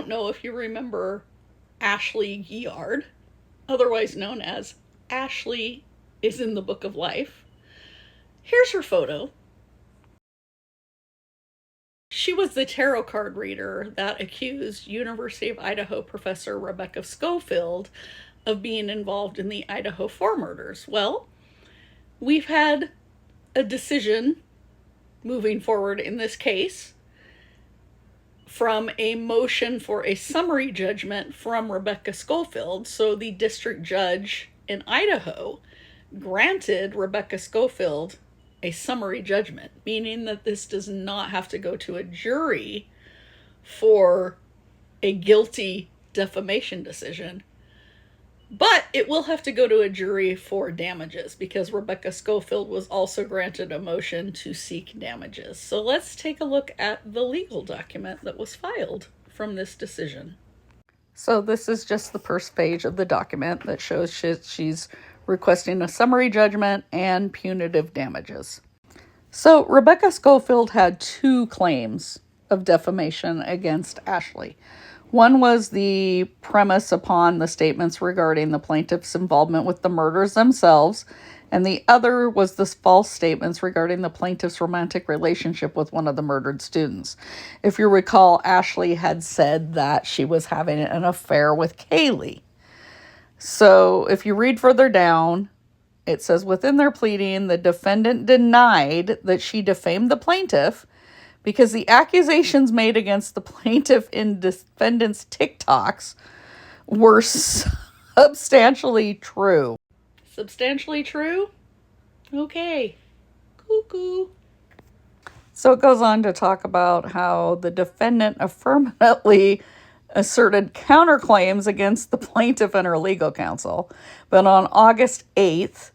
know if you remember Ashley Guillard, otherwise known as Ashley is in the Book of Life. Here's her photo. She was the tarot card reader that accused University of Idaho professor Rebecca Scofield of being involved in the Idaho 4 murders. Well, we've had a decision moving forward in this case from a motion for a summary judgment from Rebecca Scofield. So the district judge in Idaho granted Rebecca Scofield a summary judgment, meaning that this does not have to go to a jury for a guilty defamation decision, but it will have to go to a jury for damages because Rebecca Scofield was also granted a motion to seek damages. So let's take a look at the legal document that was filed from this decision. So this is just the first page of the document that shows she's requesting a summary judgment and punitive damages. So Rebecca Scofield had 2 claims of defamation against Ashley. One was the premise upon the statements regarding the plaintiff's involvement with the murders themselves, and the other was the false statements regarding the plaintiff's romantic relationship with one of the murdered students. If you recall, Ashley had said that she was having an affair with Kaylee. So if you read further down, it says, within their pleading, the defendant denied that she defamed the plaintiff because the accusations made against the plaintiff in defendant's TikToks were substantially true. Substantially true? Okay. Cuckoo. So it goes on to talk about how the defendant affirmatively asserted counterclaims against the plaintiff and her legal counsel. But on August 8th,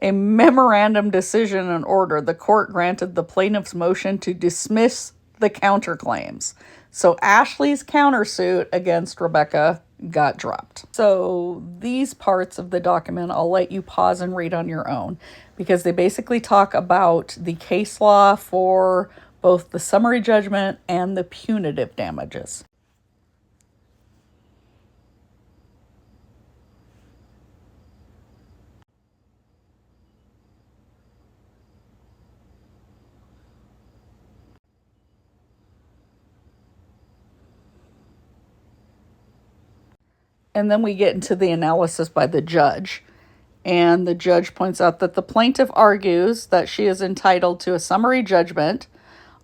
a memorandum decision and order, the court granted the plaintiff's motion to dismiss the counterclaims. So Ashley's countersuit against Rebecca got dropped. So these parts of the document, I'll let you pause and read on your own, because they basically talk about the case law for both the summary judgment and the punitive damages. And then we get into the analysis by the judge. And the judge points out that the plaintiff argues that she is entitled to a summary judgment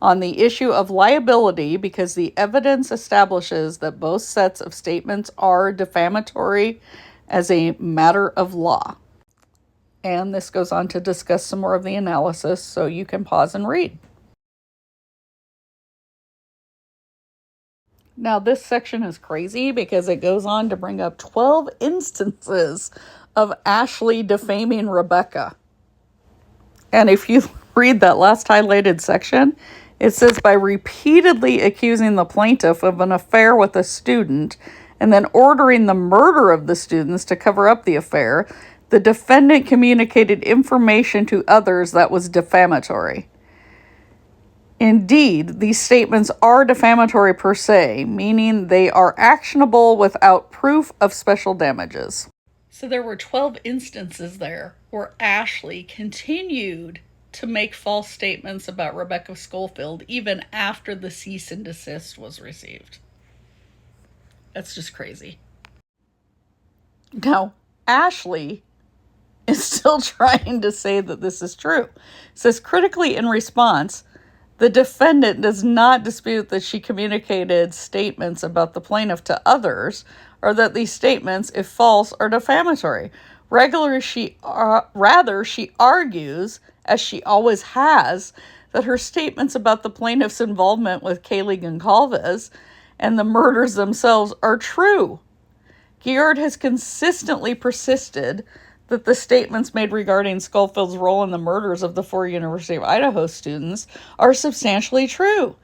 on the issue of liability because the evidence establishes that both sets of statements are defamatory as a matter of law. And this goes on to discuss some more of the analysis, so you can pause and read. Now, this section is crazy because it goes on to bring up 12 instances of Ashley defaming Rebecca. And if you read that last highlighted section, it says, by repeatedly accusing the plaintiff of an affair with a student and then ordering the murder of the students to cover up the affair, the defendant communicated information to others that was defamatory. Indeed, these statements are defamatory per se, meaning they are actionable without proof of special damages. So there were 12 instances there where Ashley continued to make false statements about Rebecca Scofield even after the cease and desist was received. That's just crazy. Now, Ashley is still trying to say that this is true. It says, critically in response, the defendant does not dispute that she communicated statements about the plaintiff to others, or that these statements, if false, are defamatory. Rather, she argues, as she always has, that her statements about the plaintiff's involvement with Kaylee Goncalves and the murders themselves are true. Guillard has consistently persisted that the statements made regarding Scofield's role in the murders of the 4 University of Idaho students are substantially true.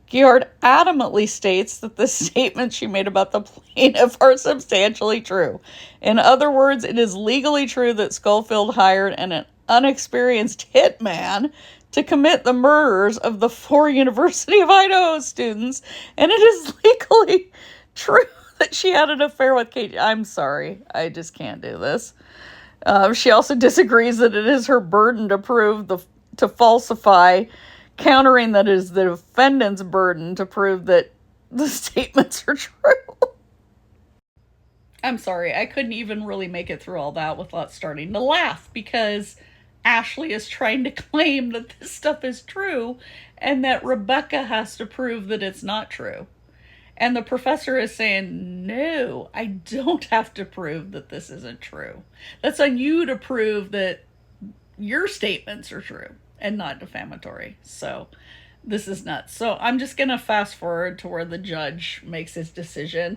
Guillard adamantly states that the statements she made about the plaintiff are substantially true. In other words, it is legally true that Scofield hired an unexperienced hitman to commit the murders of the 4 University of Idaho students, and it is legally true that she had an affair with Kate. I'm sorry. I just can't do this. She also disagrees that it is her burden to to falsify, countering that it is the defendant's burden to prove that the statements are true. I'm sorry, I couldn't even really make it through all that without starting to laugh, because Ashley is trying to claim that this stuff is true and that Rebecca has to prove that it's not true. And the professor is saying, no, I don't have to prove that this isn't true. That's on you to prove that your statements are true and not defamatory. So this is nuts. So I'm just going to fast forward to where the judge makes his decision.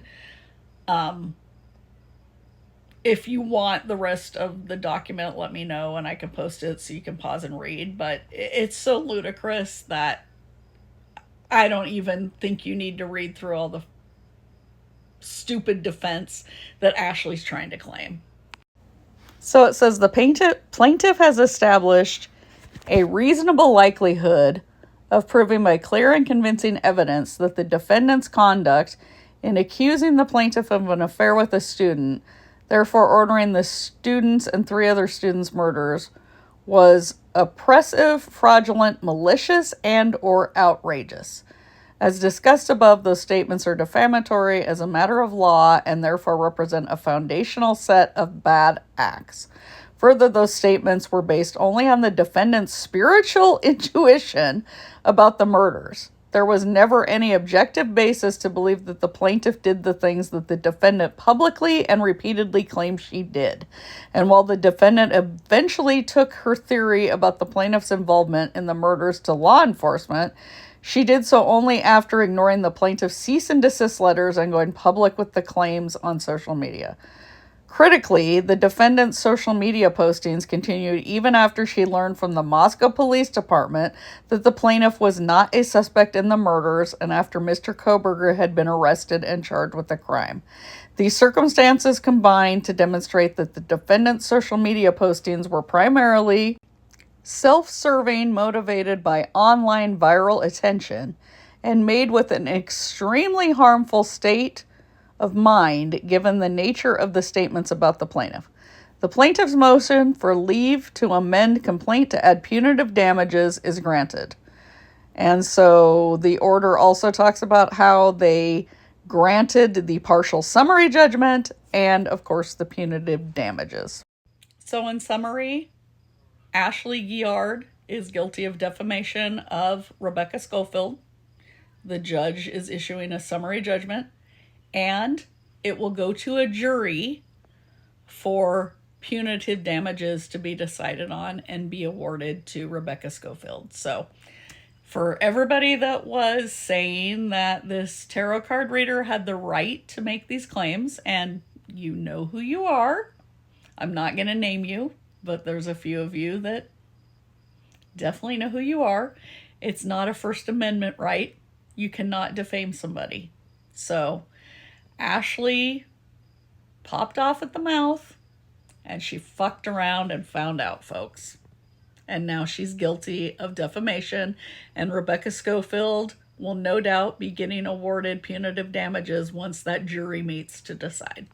If you want the rest of the document, let me know and I can post it so you can pause and read. But it's so ludicrous that I don't even think you need to read through all the stupid defense that Ashley's trying to claim. So it says the plaintiff has established a reasonable likelihood of proving by clear and convincing evidence that the defendant's conduct in accusing the plaintiff of an affair with a student, therefore ordering the student's and 3 other students' murders, was oppressive, fraudulent, malicious, and or outrageous. As discussed above, those statements are defamatory as a matter of law and therefore represent a foundational set of bad acts. Further, those statements were based only on the defendant's spiritual intuition about the murders. There was never any objective basis to believe that the plaintiff did the things that the defendant publicly and repeatedly claimed she did. And while the defendant eventually took her theory about the plaintiff's involvement in the murders to law enforcement, she did so only after ignoring the plaintiff's cease and desist letters and going public with the claims on social media. Critically, the defendant's social media postings continued even after she learned from the Moscow Police Department that the plaintiff was not a suspect in the murders and after Mr. Koberger had been arrested and charged with the crime. These circumstances combined to demonstrate that the defendant's social media postings were primarily self-serving, motivated by online viral attention, and made with an extremely harmful state of mind given the nature of the statements about the plaintiff. The plaintiff's motion for leave to amend complaint to add punitive damages is granted. And so the order also talks about how they granted the partial summary judgment and, of course, the punitive damages. So in summary, Ashley Guillard is guilty of defamation of Rebecca Scofield. The judge is issuing a summary judgment, and it will go to a jury for punitive damages to be decided on and be awarded to Rebecca Scofield. So for everybody that was saying that this tarot card reader had the right to make these claims, and you know who you are, I'm not going to name you, but there's a few of you that definitely know who you are. It's not a First Amendment right. You cannot defame somebody. So Ashley popped off at the mouth and she fucked around and found out, folks. And now she's guilty of defamation, and Rebecca Scofield will no doubt be getting awarded punitive damages once that jury meets to decide.